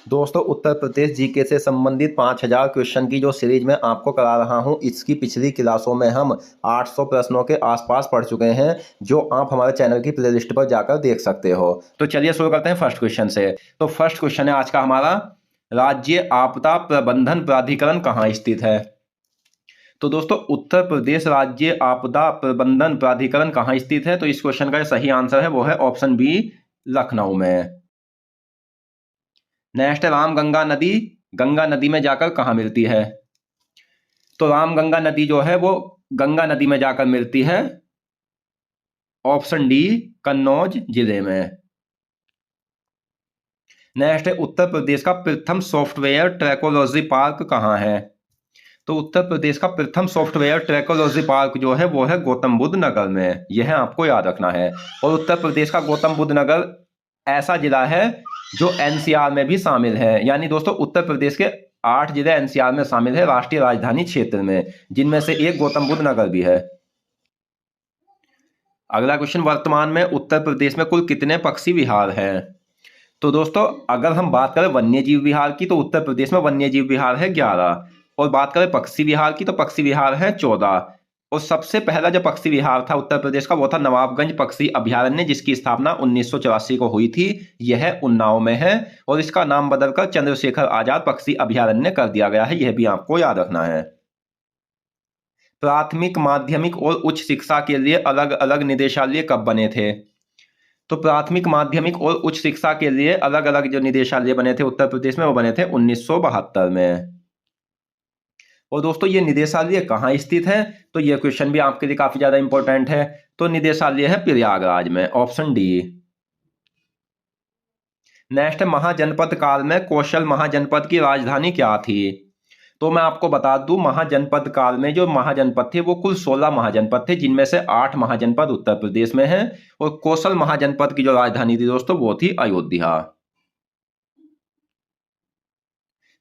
दोस्तों, उत्तर प्रदेश जीके से संबंधित 5000 क्वेश्चन की जो सीरीज मैं आपको करा रहा हूं, इसकी पिछली क्लासों में हम 800 प्रश्नों के आसपास पढ़ चुके हैं, जो आप हमारे चैनल की प्लेलिस्ट पर जाकर देख सकते हो। तो चलिए शुरू करते हैं फर्स्ट क्वेश्चन से। तो फर्स्ट क्वेश्चन है आज का हमारा, राज्य आपदा प्रबंधन प्राधिकरण कहाँ स्थित है? तो दोस्तों, उत्तर प्रदेश राज्य आपदा प्रबंधन प्राधिकरण कहाँ स्थित है? तो इस क्वेश्चन का सही आंसर है वो है ऑप्शन बी, लखनऊ में। नेक्स्ट, राम गंगा नदी में जाकर कहाँ मिलती है? तो राम गंगा नदी जो है वो गंगा नदी में जाकर मिलती है, ऑप्शन डी, कन्नौज जिले में। नेक्स्ट है, उत्तर प्रदेश का प्रथम सॉफ्टवेयर ट्रैकोलॉजी पार्क कहाँ है? तो उत्तर प्रदेश का प्रथम सॉफ्टवेयर ट्रैकोलॉजी पार्क जो है वो है गौतम बुद्ध नगर में। यह आपको याद रखना है। और उत्तर प्रदेश का गौतम बुद्ध नगर ऐसा जिला है जो एनसीआर में भी शामिल है। यानी दोस्तों, उत्तर प्रदेश के 8 जिले एनसीआर में शामिल है, राष्ट्रीय राजधानी क्षेत्र में, जिनमें से एक गौतम बुद्ध नगर भी है। अगला क्वेश्चन, वर्तमान में उत्तर प्रदेश में कुल कितने पक्षी विहार हैं? तो दोस्तों, अगर हम बात करें वन्य जीव विहार की, तो उत्तर प्रदेश में वन्य जीव विहार है 11। और बात करें पक्षी विहार की, तो पक्षी विहार है 14। और सबसे पहला जो पक्षी विहार था उत्तर प्रदेश का वो था नवाबगंज पक्षी अभयारण्य, जिसकी स्थापना 1984 को हुई थी। यह उन्नाव में है और इसका नाम बदलकर चंद्रशेखर आजाद पक्षी अभयारण्य कर दिया गया है। यह भी आपको याद रखना है। प्राथमिक, माध्यमिक और उच्च शिक्षा के लिए अलग अलग निदेशालय कब बने थे? तो प्राथमिक, माध्यमिक और उच्च शिक्षा के लिए अलग अलग जो निदेशालय बने थे उत्तर प्रदेश में, वो बने थे 1972 में। और दोस्तों, ये निदेशालय कहाँ स्थित है? तो ये क्वेश्चन भी आपके लिए काफी ज्यादा इंपॉर्टेंट है। तो निदेशालय है प्रयागराज में, ऑप्शन डी। नेक्स्ट, महाजनपद काल में कौशल महाजनपद की राजधानी क्या थी? तो मैं आपको बता दूं, महाजनपद काल में जो महाजनपद थे वो कुल 16 महाजनपद थे, जिनमें से 8 महाजनपद उत्तर प्रदेश में हैं। और कौशल महाजनपद की जो राजधानी थी दोस्तों वो थी अयोध्या।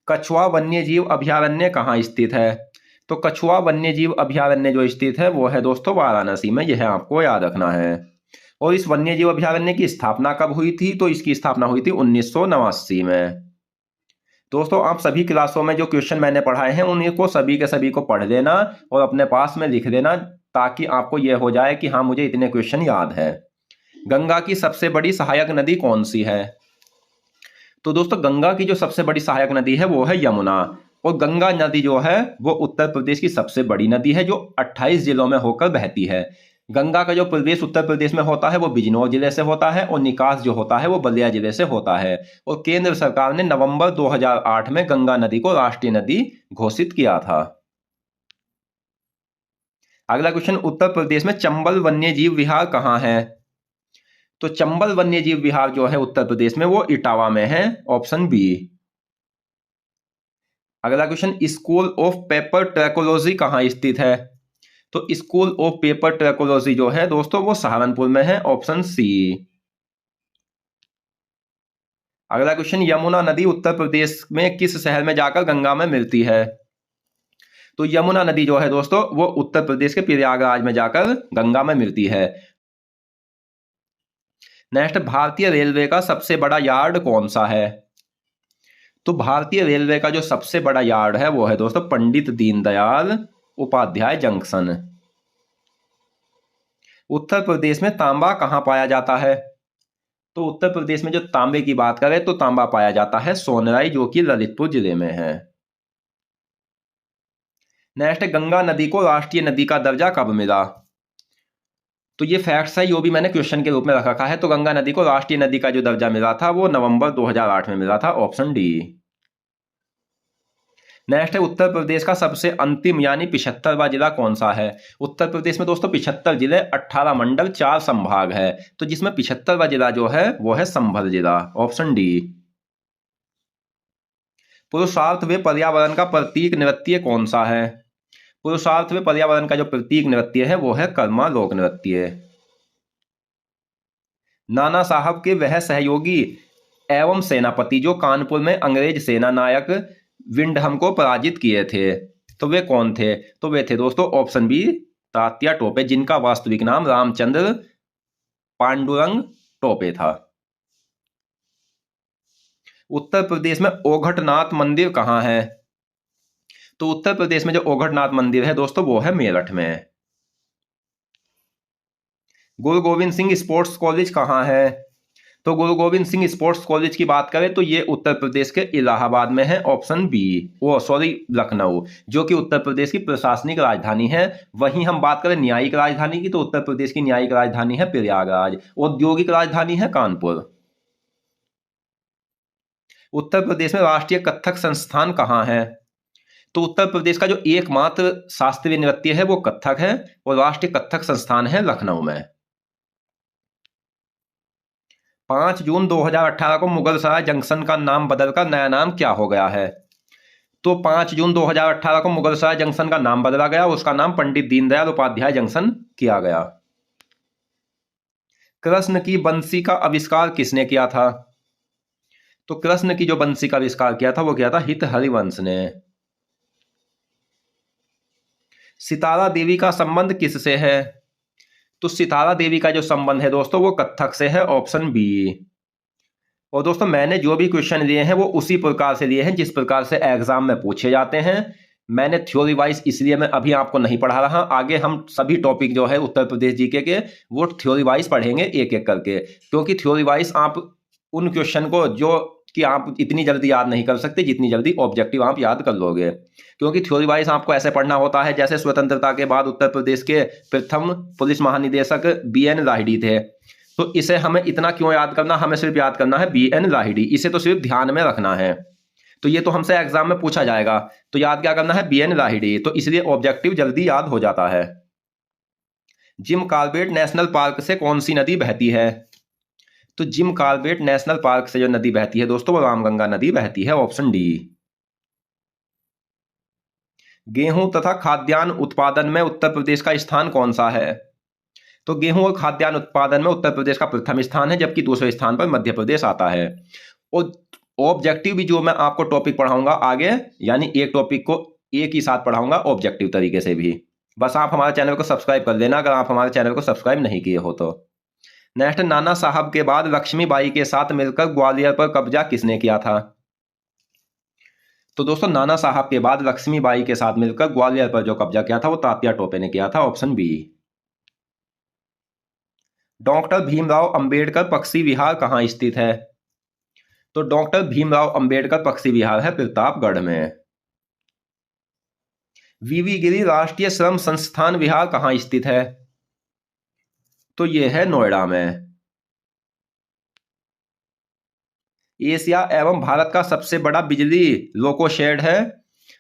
कछुआ वन्यजीव अभयारण्य कहाँ स्थित है? तो कछुआ वन्यजीव अभयारण्य जो स्थित है वो है दोस्तों वाराणसी में। यह आपको याद रखना है। और इस वन्यजीव अभयारण्य की स्थापना कब हुई थी? तो इसकी स्थापना हुई थी 1989 में। दोस्तों, आप सभी क्लासों में जो क्वेश्चन मैंने पढ़ाए हैं उन्हीं को सभी के सभी को पढ़ लेना और अपने पास में लिख लेना, ताकि आपको यह हो जाए कि हाँ, मुझे इतने क्वेश्चन याद है। गंगा की सबसे बड़ी सहायक नदी कौन सी है? तो दोस्तों, गंगा की जो सबसे बड़ी सहायक नदी है वो है यमुना। और गंगा नदी जो है वो उत्तर प्रदेश की सबसे बड़ी नदी है, जो 28 जिलों में होकर बहती है। गंगा का जो प्रवेश उत्तर प्रदेश में होता है वो बिजनौर जिले से होता है, और निकास जो होता है वो बलिया जिले से होता है। और केंद्र सरकार ने नवंबर 2008 में गंगा नदी को राष्ट्रीय नदी घोषित किया था। अगला क्वेश्चन, उत्तर प्रदेश में चंबल वन्य जीव विहार कहाँ है? तो चंबल वन्य जीव विहार जो है उत्तर प्रदेश में वो इटावा में है, ऑप्शन बी। अगला क्वेश्चन, स्कूल ऑफ पेपर ट्रैकोलॉजी कहाँ स्थित है? तो स्कूल ऑफ पेपर ट्रैकोलॉजी जो है दोस्तों वो सहारनपुर में है, ऑप्शन सी। अगला क्वेश्चन, यमुना नदी उत्तर प्रदेश में किस शहर में जाकर गंगा में मिलती है? तो यमुना नदी जो है दोस्तों वो उत्तर प्रदेश के प्रयागराज में जाकर गंगा में मिलती है। नेक्स्ट, भारतीय रेलवे का सबसे बड़ा यार्ड कौन सा है? तो भारतीय रेलवे का जो सबसे बड़ा यार्ड है वो है दोस्तों पंडित दीनदयाल उपाध्याय जंक्शन। उत्तर प्रदेश में तांबा कहाँ पाया जाता है? तो उत्तर प्रदेश में जो तांबे की बात करें तो तांबा पाया जाता है सोनराई, जो कि ललितपुर जिले में है। नेक्स्ट, गंगा नदी को राष्ट्रीय नदी का दर्जा कब मिला? तो ये फैक्ट्स है, जो भी मैंने क्वेश्चन के रूप में रख रखा है। तो गंगा नदी को राष्ट्रीय नदी का जो दर्जा मिला था वो नवंबर 2008 में मिला था, ऑप्शन डी। नेक्स्ट है, उत्तर प्रदेश का सबसे अंतिम यानी 75वां जिला कौन सा है? उत्तर प्रदेश में दोस्तों 75 जिले, 18 मंडल, 4 संभाग है। तो जिसमें 75वां जिला जो है वो है संभल जिला, ऑप्शन डी। पुरुषार्थ व पर्यावरण का प्रतीक नृत्य कौन सा है? पुरुषार्थ व पर्यावरण का जो प्रतीक नृत्य है वो है कर्मा लोक नृत्य। नाना साहब के वह सहयोगी एवं सेनापति जो कानपुर में अंग्रेज सेना नायक विंडहम को पराजित किए थे, तो वे कौन थे? तो वे थे दोस्तों ऑप्शन बी, तात्या टोपे, जिनका वास्तविक नाम रामचंद्र पांडुरंग टोपे था। उत्तर प्रदेश में ओघटनाथ मंदिर कहाँ है? तो उत्तर प्रदेश में जो ओघटनाथ मंदिर है दोस्तों वो है मेरठ में। गुरु गोविंद सिंह स्पोर्ट्स कॉलेज कहाँ है? तो गुरु गोविंद सिंह स्पोर्ट्स कॉलेज की बात करें तो ये उत्तर प्रदेश के इलाहाबाद में है, ऑप्शन बी। वो सॉरी, लखनऊ, जो कि उत्तर प्रदेश की प्रशासनिक राजधानी है। वहीं हम बात करें न्यायिक राजधानी की तो उत्तर प्रदेश की न्यायिक राजधानी है प्रयागराज। औद्योगिक राजधानी है कानपुर। उत्तर प्रदेश में राष्ट्रीय कथक संस्थान कहाँ है? तो उत्तर प्रदेश का जो एकमात्र शास्त्रीय नृत्य है वो कथक है और राष्ट्रीय कथक संस्थान है लखनऊ में। 5 जून 2018 को मुगलसराय जंक्शन का नाम बदलकर नया नाम क्या हो गया है? तो 5 जून 2018 को मुगलसराय जंक्शन का नाम बदला गया, उसका नाम पंडित दीनदयाल उपाध्याय जंक्शन किया गया। कृष्ण की बंसी का आविष्कार किसने किया था? तो कृष्ण की जो बंसी का आविष्कार किया था वो किया था हित हरिवंश ने। सितारा देवी का संबंध किससे है? तो सितारा देवी का जो संबंध है दोस्तों वो कथक से है, ऑप्शन बी। और दोस्तों मैंने जो भी क्वेश्चन लिए हैं वो उसी प्रकार से लिए हैं जिस प्रकार से एग्जाम में पूछे जाते हैं। मैंने थ्योरी वाइज इसलिए मैं अभी आपको नहीं पढ़ा रहा, आगे हम सभी टॉपिक जो है उत्तर प्रदेश जीके के वो थ्योरी वाइज पढ़ेंगे एक एक करके, क्योंकि थ्योरी वाइज आप उन क्वेश्चन को जो कि आप इतनी जल्दी याद नहीं कर सकते जितनी जल्दी ऑब्जेक्टिव आप याद कर लोगे, क्योंकि थ्योरी वाइज आपको ऐसे पढ़ना होता है जैसे स्वतंत्रता के बाद उत्तर प्रदेश के प्रथम पुलिस महानिदेशक BN राहिडी थे। तो इसे हमें इतना क्यों याद करना, हमें सिर्फ याद करना है BN राहिडी, इसे तो सिर्फ ध्यान में रखना है। तो ये तो हमसे एग्जाम में पूछा जाएगा, तो याद क्या करना है, BN राहिडी, तो इसलिए ऑब्जेक्टिव जल्दी याद हो जाता है। जिम कॉर्बेट नेशनल पार्क से कौन सी नदी बहती है? तो जिम कॉर्बेट नेशनल पार्क से जो नदी बहती है दोस्तों वो रामगंगा नदी बहती है, ऑप्शन डी। गेहूं तथा खाद्यान्न उत्पादन में उत्तर प्रदेश का स्थान कौन सा है? तो गेहूं और खाद्यान्न उत्पादन में उत्तर प्रदेश का प्रथम स्थान है, जबकि दूसरे स्थान पर मध्य प्रदेश आता है। और ऑब्जेक्टिव भी जो मैं आपको टॉपिक पढ़ाऊंगा आगे, यानी एक टॉपिक को एक ही साथ पढ़ाऊंगा ऑब्जेक्टिव तरीके से भी। बस आप हमारे चैनल को सब्सक्राइब कर लेना अगर आप हमारे चैनल को सब्सक्राइब नहीं किए हो तो। नेक्स्ट, नाना साहब के बाद लक्ष्मीबाई के साथ मिलकर ग्वालियर पर कब्जा किसने किया था? तो दोस्तों नाना साहब के बाद लक्ष्मीबाई के साथ मिलकर ग्वालियर पर जो कब्जा किया था वो तात्या टोपे ने किया था, option B. Doctor Bhimrao Ambedkar Pakshi Vihar कहाँ स्थित है? तो डॉक्टर भीमराव अंबेडकर पक्षी विहार है प्रतापगढ़ में। वीवी गिरी राष्ट्रीय श्रम संस्थान विहार कहाँ स्थित है? तो यह है नोएडा में। एशिया एवं भारत का सबसे बड़ा बिजली लोको शेड है,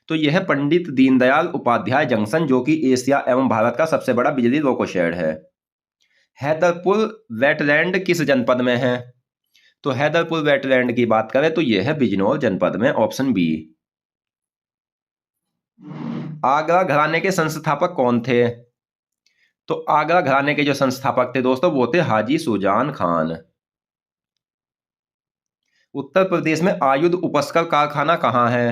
तो यह है पंडित दीनदयाल उपाध्याय जंक्शन, जो कि एशिया एवं भारत का सबसे बड़ा बिजली लोको शेड है। हैदरपुर वेटलैंड किस जनपद में है? तो हैदरपुर वेटलैंड की बात करें तो यह है बिजनौर जनपद में, ऑप्शन बी। आगरा घराने के संस्थापक कौन थे? तो आगरा घराने के जो संस्थापक थे दोस्तों वो थे हाजी सुजान खान। उत्तर प्रदेश में आयुध उपस्कर कारखाना कहाँ है?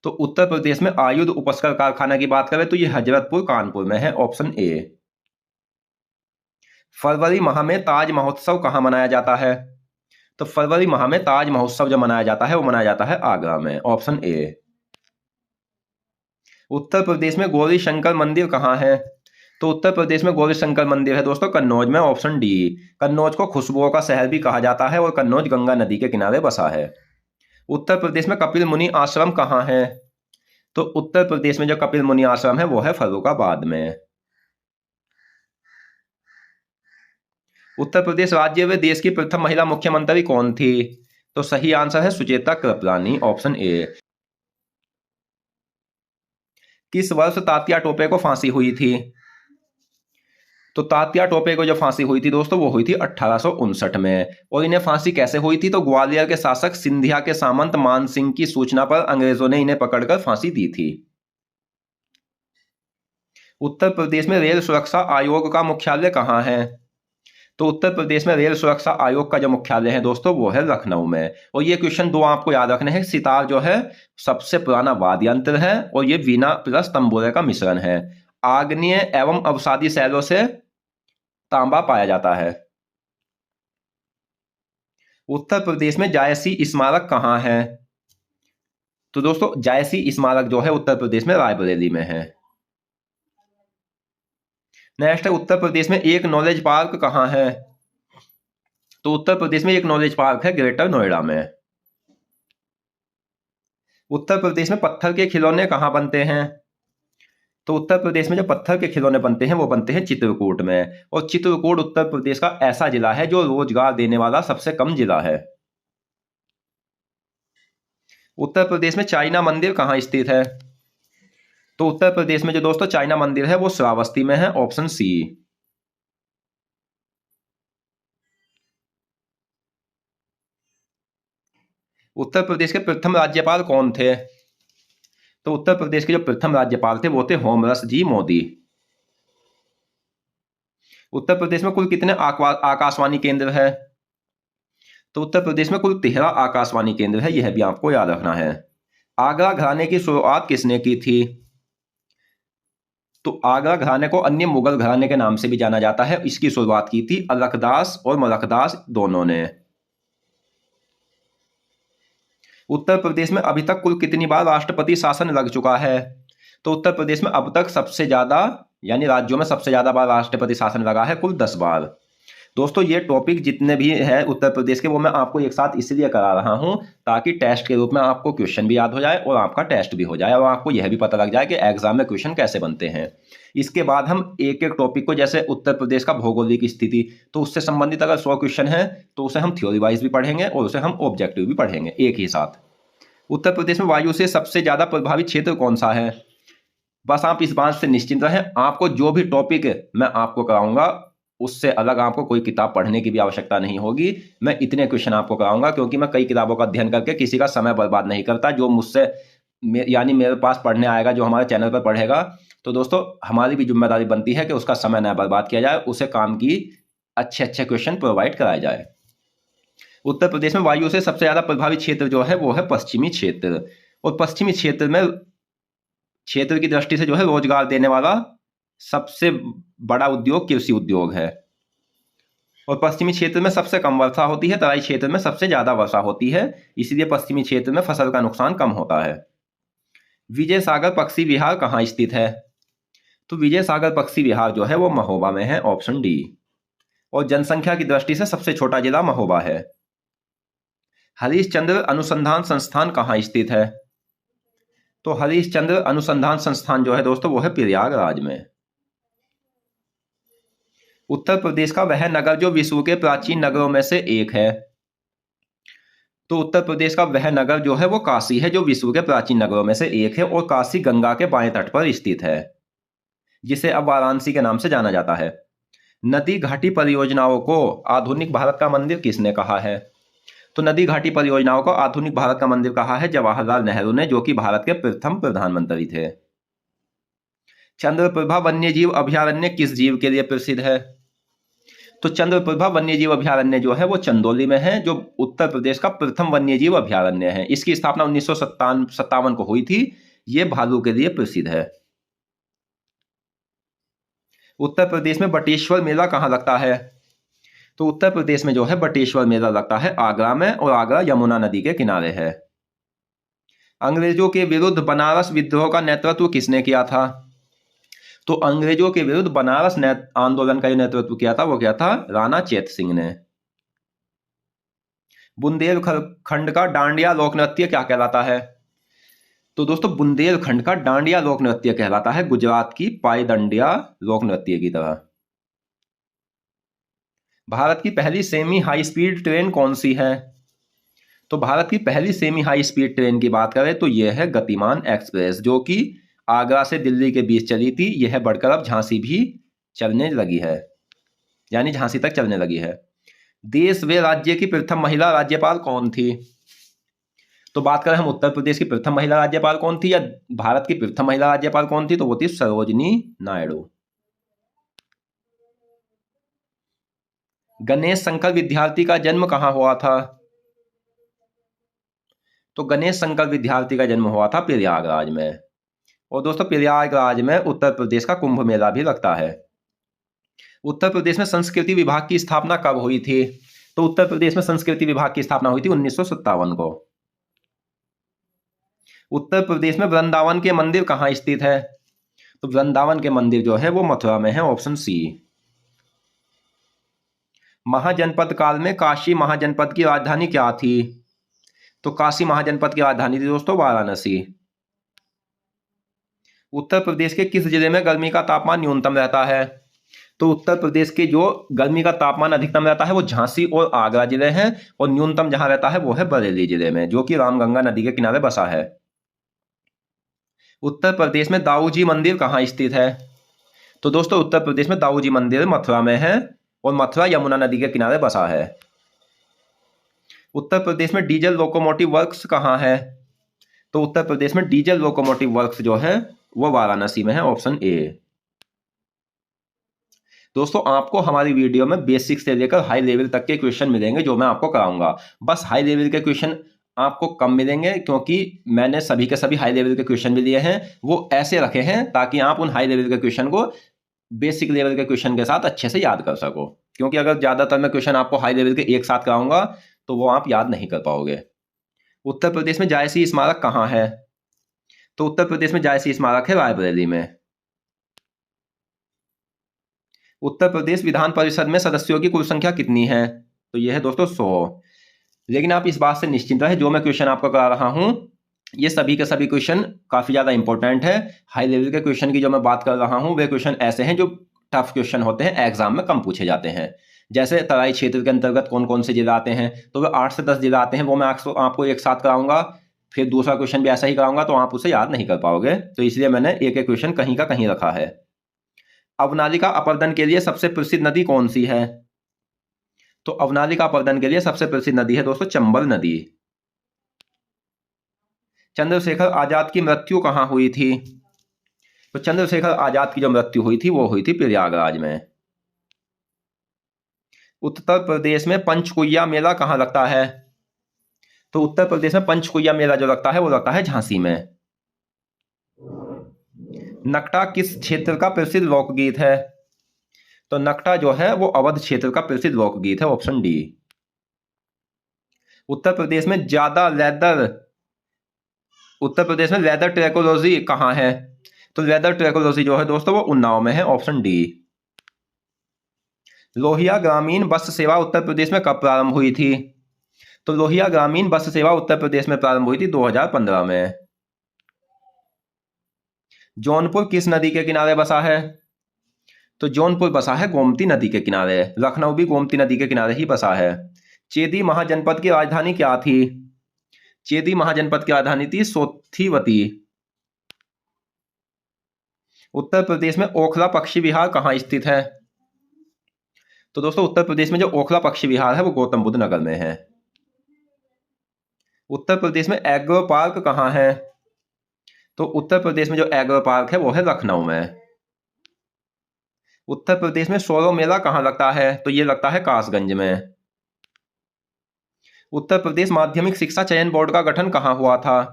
तो उत्तर प्रदेश में आयुध उपस्कर कारखाना की बात करें तो यह हजरतपुर कानपुर में है, ऑप्शन ए। फरवरी माह में ताज महोत्सव कहाँ मनाया जाता है? तो फरवरी माह में ताज महोत्सव जो मनाया जाता है वो मनाया जाता है आगरा में, ऑप्शन ए। उत्तर प्रदेश में गौरी शंकर मंदिर कहाँ है? तो उत्तर प्रदेश में गौरी शंकर मंदिर है दोस्तों कन्नौज में, ऑप्शन डी। कन्नौज को खुशबुओं का शहर भी कहा जाता है और कन्नौज गंगा नदी के किनारे बसा है। उत्तर प्रदेश में कपिल मुनि आश्रम कहाँ है? तो उत्तर प्रदेश में जो कपिल मुनि आश्रम है वो है फर्रुखाबाद में। उत्तर प्रदेश राज्य व देश की प्रथम महिला मुख्यमंत्री कौन थी? तो सही आंसर है सुचेता कृपलानी, ऑप्शन ए। किस वर्ष तात्या टोपे को फांसी हुई थी? तो तात्या टोपे को जो फांसी हुई थी दोस्तों वो हुई थी 1859 में। और इन्हें फांसी कैसे हुई थी? तो ग्वालियर के शासक सिंधिया के सामंत मान सिंह की सूचना पर अंग्रेजों ने इन्हें पकड़कर फांसी दी थी। उत्तर प्रदेश में रेल सुरक्षा आयोग का मुख्यालय कहाँ है? तो उत्तर प्रदेश में रेल सुरक्षा आयोग का जो मुख्यालय है दोस्तों वो है लखनऊ में। और ये क्वेश्चन दो आपको याद रखने हैं, सितार जो है सबसे पुराना वाद्य यंत्र है और ये वीणा प्लस तंबूरे का मिश्रण है। आग्नेय एवं अवसादी शैलों से तांबा पाया जाता है। उत्तर प्रदेश में जायसी स्मारक कहाँ है? तो दोस्तों जायसी स्मारक जो है उत्तर प्रदेश में रायबरेली में है। नेक्स्ट है उत्तर प्रदेश में एक नॉलेज पार्क कहाँ है? तो उत्तर प्रदेश में एक नॉलेज पार्क है ग्रेटर नोएडा में। उत्तर प्रदेश में पत्थर के खिलौने कहाँ बनते हैं? तो उत्तर प्रदेश में जो पत्थर के खिलौने बनते हैं वो बनते हैं चित्रकूट में, और चित्रकूट उत्तर प्रदेश का ऐसा जिला है जो रोजगार देने वाला सबसे कम जिला है। उत्तर प्रदेश में चाइना मंदिर कहाँ स्थित है? तो उत्तर प्रदेश में जो दोस्तों चाइना मंदिर है वो श्रावस्ती में है, ऑप्शन सी। उत्तर प्रदेश के प्रथम राज्यपाल कौन थे? तो उत्तर प्रदेश के जो प्रथम राज्यपाल थे वो थे होमरस जी मोदी। उत्तर प्रदेश में कुल कितने आकाशवाणी केंद्र है? तो उत्तर प्रदेश में कुल 13 आकाशवाणी केंद्र है, यह भी आपको याद रखना है। आगरा घराने की शुरुआत किसने की थी? तो आगरा घराने को अन्य मुगल घराने के नाम से भी जाना जाता है। इसकी शुरुआत की थी अलकदास और मलकदास दोनों ने। उत्तर प्रदेश में अभी तक कुल कितनी बार राष्ट्रपति शासन लग चुका है? तो उत्तर प्रदेश में अब तक सबसे ज्यादा, यानी राज्यों में सबसे ज्यादा बार राष्ट्रपति शासन लगा है, कुल 10 बार। दोस्तों ये टॉपिक जितने भी है उत्तर प्रदेश के वो मैं आपको एक साथ इसलिए करा रहा हूं ताकि टेस्ट के रूप में आपको क्वेश्चन भी याद हो जाए और आपका टेस्ट भी हो जाए और आपको यह भी पता लग जाए कि एग्जाम में क्वेश्चन कैसे बनते हैं। इसके बाद हम एक एक टॉपिक को, जैसे उत्तर प्रदेश का भौगोलिक स्थिति, तो उससे संबंधित अगर 100 क्वेश्चन है तो उसे हम थ्योरी वाइज भी पढ़ेंगे और उसे हम ऑब्जेक्टिव भी पढ़ेंगे एक ही साथ। उत्तर प्रदेश में वायु से सबसे ज्यादा प्रभावित क्षेत्र कौन सा है? बस आप इस बात से निश्चिंत रहें, आपको जो भी टॉपिक मैं आपको कराऊंगा उससे अलग आपको कोई किताब पढ़ने की भी आवश्यकता नहीं होगी। मैं इतने क्वेश्चन आपको कराऊंगा क्योंकि मैं कई किताबों का अध्ययन करके किसी का समय बर्बाद नहीं करता। जो मुझसे यानी मेरे पास पढ़ने आएगा, जो हमारे चैनल पर पढ़ेगा, तो दोस्तों हमारी भी जिम्मेदारी बनती है कि उसका समय न बर्बाद किया जाए, उसे काम की अच्छे अच्छे क्वेश्चन प्रोवाइड कराए जाए। उत्तर प्रदेश में वायु से सबसे ज्यादा प्रभावित क्षेत्र जो है वो है पश्चिमी क्षेत्र, और पश्चिमी क्षेत्र में क्षेत्र की दृष्टि से जो है रोजगार देने वाला सबसे बड़ा उद्योग कृषि उद्योग है। और पश्चिमी क्षेत्र में सबसे कम वर्षा होती है, तराई क्षेत्र में सबसे ज्यादा वर्षा होती है, इसलिए पश्चिमी क्षेत्र में फसल का नुकसान कम होता है। विजय सागर पक्षी विहार कहाँ स्थित है? तो विजय सागर पक्षी विहार जो है वो महोबा में है, ऑप्शन डी। और जनसंख्या की दृष्टि से सबसे छोटा जिला महोबा है। हरीशचंद्र अनुसंधान संस्थान कहाँ स्थित है? तो हरीशचंद्र अनुसंधान संस्थान जो है दोस्तों वो है प्रयागराज में। उत्तर प्रदेश का वह नगर जो विश्व के प्राचीन नगरों में से एक है। तो उत्तर प्रदेश का वह नगर जो है वो काशी है, जो विश्व के प्राचीन नगरों में से एक है, और काशी गंगा के बाएं तट पर स्थित है, जिसे अब वाराणसी के नाम से जाना जाता है। नदी घाटी परियोजनाओं को आधुनिक भारत का मंदिर किसने कहा है? तो नदी घाटी परियोजनाओं को आधुनिक भारत का मंदिर कहा है जवाहरलाल नेहरू ने, जो कि भारत के प्रथम प्रधानमंत्री थे। चंद्रप्रभा वन्यजीव अभयारण्य किस जीव के लिए प्रसिद्ध है? तो चंद्रप्रभा वन्यजीव अभयारण्य जो है वो चंदौली में है, जो उत्तर प्रदेश का प्रथम वन्यजीव अभयारण्य है। इसकी स्थापना 1957 को हुई थी। ये भालू के लिए प्रसिद्ध है। उत्तर प्रदेश में बटेश्वर मेला कहाँ लगता है? तो उत्तर प्रदेश में जो है बटेश्वर मेला लगता है आगरा में, और आगरा यमुना नदी के किनारे है। अंग्रेजों के विरुद्ध बनारस विद्रोह का नेतृत्व किसने किया था? तो अंग्रेजों के विरुद्ध बनारस आंदोलन का जो नेतृत्व किया था वो क्या था? राणा चेत सिंह ने। बुंदेलखंड का डांडिया लोक नृत्य क्या कहलाता है? तो दोस्तों बुंदेलखंड का डांडिया लोक नृत्य कहलाता है गुजरात की पायदंडिया लोक नृत्य की तरह। भारत की पहली सेमी हाई स्पीड ट्रेन कौन सी है? तो भारत की पहली सेमी हाई स्पीड ट्रेन की बात करें तो यह है गतिमान एक्सप्रेस, जो कि आगरा से दिल्ली के बीच चली थी। यह बढ़कर अब झांसी भी चलने लगी है, यानी झांसी तक चलने लगी है। देश व राज्य की प्रथम महिला राज्यपाल कौन थी? तो बात करें हम उत्तर प्रदेश की प्रथम महिला राज्यपाल कौन थी या भारत की प्रथम महिला राज्यपाल कौन थी, तो वो थी सरोजिनी नायडू। गणेश शंकर विद्यार्थी का जन्म कहाँ हुआ था? तो गणेश शंकर विद्यार्थी का जन्म हुआ था प्रयागराज में। और दोस्तों प्रयागराज में उत्तर प्रदेश का कुंभ मेला भी लगता है। उत्तर प्रदेश में संस्कृति विभाग की स्थापना कब हुई थी? तो उत्तर प्रदेश में संस्कृति विभाग की स्थापना हुई थी 1957 को। उत्तर प्रदेश में वृंदावन के मंदिर कहाँ स्थित है? तो वृंदावन के मंदिर जो है वो मथुरा में है, ऑप्शन सी। महाजनपद काल में काशी महाजनपद की राजधानी क्या थी? तो काशी महाजनपद की राजधानी थी दोस्तों वाराणसी। उत्तर प्रदेश के किस जिले में गर्मी का तापमान न्यूनतम रहता है? तो उत्तर प्रदेश के जो गर्मी का तापमान अधिकतम रहता है वो झांसी और आगरा जिले हैं, और न्यूनतम जहां रहता है वो है बरेली जिले में, जो कि रामगंगा नदी के किनारे बसा है। उत्तर प्रदेश में दाऊजी मंदिर कहाँ स्थित है? तो दोस्तों उत्तर प्रदेश में दाऊजी मंदिर मथुरा में है, और मथुरा यमुना नदी के किनारे बसा है। उत्तर प्रदेश में डीजल लोकोमोटिव वर्क्स कहाँ है? तो उत्तर प्रदेश में डीजल लोकोमोटिव वर्क्स जो है वो वाराणसी में है, ऑप्शन ए। दोस्तों आपको हमारी वीडियो में बेसिक से लेकर हाई लेवल तक के क्वेश्चन मिलेंगे जो मैं आपको कराऊंगा। बस हाई लेवल के क्वेश्चन आपको कम मिलेंगे, क्योंकि मैंने सभी के सभी हाई लेवल के क्वेश्चन भी लिए हैं, वो ऐसे रखे हैं ताकि आप उन हाई लेवल के क्वेश्चन को बेसिक लेवल के क्वेश्चन के साथ अच्छे से याद कर सको। क्योंकि अगर ज़्यादातर मैं क्वेश्चन आपको हाई लेवल के एक साथ कराऊंगा तो वो आप याद नहीं कर पाओगे। उत्तर प्रदेश में जायसी स्मारक कहाँ है? तो उत्तर प्रदेश में जायसी स्मारक है रायबरेली में। उत्तर प्रदेश विधान परिषद में सदस्यों की कुल संख्या कितनी है? तो यह है दोस्तों 100। लेकिन आप इस बात से निश्चिंत रहे, जो मैं क्वेश्चन आपको करा रहा हूं ये सभी के सभी क्वेश्चन काफी ज्यादा इंपॉर्टेंट है। हाई लेवल के क्वेश्चन की जो मैं बात कर रहा हूं वे क्वेश्चन ऐसे हैं जो टफ क्वेश्चन होते हैं, एग्जाम में कम पूछे जाते हैं। जैसे तराई क्षेत्र के अंतर्गत कौन कौन से जिला आते हैं, तो वे 8 से 10 जिला आते हैं, वो मैं आपको एक साथ कराऊंगा। फिर दूसरा क्वेश्चन भी ऐसा ही कराऊंगा, तो आप उसे याद नहीं कर पाओगे, तो इसलिए मैंने एक एक क्वेश्चन कहीं का कहीं रखा है। अवनालिका अपर्दन के लिए सबसे प्रसिद्ध नदी कौन सी है? तो अवनालिका अपर्दन के लिए सबसे प्रसिद्ध नदी है दोस्तों चंबल नदी। चंद्रशेखर आजाद की मृत्यु कहां हुई थी? तो चंद्रशेखर आजाद की जो मृत्यु हुई थी वो हुई थी प्रयागराज में। उत्तर प्रदेश में पंचकुइया मेला कहां लगता है? तो उत्तर प्रदेश में पंचकुइया मेला जो लगता है वो लगता है झांसी में। नकटा किस क्षेत्र का प्रसिद्ध लोकगीत है? तो नकटा जो है वो अवध क्षेत्र का प्रसिद्ध लोकगीत है, ऑप्शन डी। उत्तर प्रदेश में उत्तर प्रदेश में लेदर ट्रैकोलॉजी कहां है? तो लेदर ट्रैकोलॉजी जो है दोस्तों वो उन्नाव में है, ऑप्शन डी। लोहिया ग्रामीण बस सेवा उत्तर प्रदेश में कब प्रारंभ हुई थी? तो लोहिया ग्रामीण बस सेवा उत्तर प्रदेश में प्रारंभ हुई थी 2015 में। जौनपुर किस नदी के किनारे बसा है? तो जौनपुर बसा है गोमती नदी के किनारे। लखनऊ भी गोमती नदी के किनारे ही बसा है। चेदी महाजनपद की राजधानी क्या थी? चेदी महाजनपद की राजधानी थी सोथिवती। उत्तर प्रदेश में ओखला पक्षी विहार कहाँ स्थित है? तो दोस्तों उत्तर प्रदेश में जो ओखला पक्षी विहार है वो गौतम बुद्ध नगर में है। उत्तर प्रदेश में एग्रो पार्क कहाँ है? तो उत्तर प्रदेश में जो एग्रो पार्क है वो है लखनऊ में। उत्तर प्रदेश में सोरो मेला कहाँ लगता है? तो ये लगता है कासगंज में। उत्तर प्रदेश माध्यमिक शिक्षा चयन बोर्ड का गठन कहाँ हुआ था?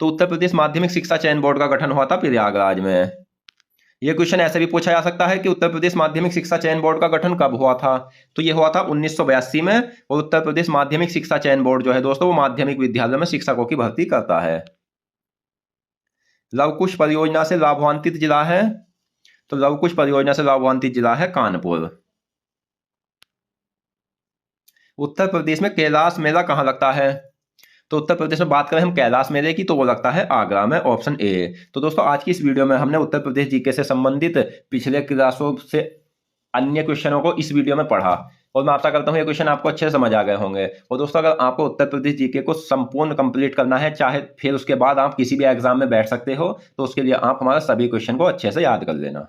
तो उत्तर प्रदेश माध्यमिक शिक्षा चयन बोर्ड का गठन हुआ था प्रयागराज में। यह क्वेश्चन ऐसे भी पूछा जा सकता है कि उत्तर प्रदेश माध्यमिक शिक्षा चयन बोर्ड का गठन कब हुआ था? तो यह हुआ था 1982 में। और उत्तर प्रदेश माध्यमिक शिक्षा चयन बोर्ड जो है दोस्तों वो माध्यमिक विद्यालय में शिक्षकों की भर्ती करता है। लवकुश परियोजना से लाभान्वित जिला है? तो लवकुश परियोजना से लाभान्वित जिला है कानपुर। उत्तर प्रदेश में कैलाश मेला कहाँ लगता है? तो उत्तर प्रदेश में बात करें हम कैलाश मेले की तो वो लगता है आगरा में, ऑप्शन ए। तो दोस्तों आज की इस वीडियो में हमने उत्तर प्रदेश जीके से संबंधित पिछले क्लासों से अन्य क्वेश्चनों को इस वीडियो में पढ़ा, और मैं आशा करता हूँ ये क्वेश्चन आपको अच्छे से समझ आ गए होंगे। और दोस्तों अगर आपको उत्तर प्रदेश जीके को संपूर्ण कंप्लीट करना है, चाहे फिर उसके बाद आप किसी भी एग्जाम में बैठ सकते हो, तो उसके लिए आप हमारा सभी क्वेश्चन को अच्छे से याद कर लेना।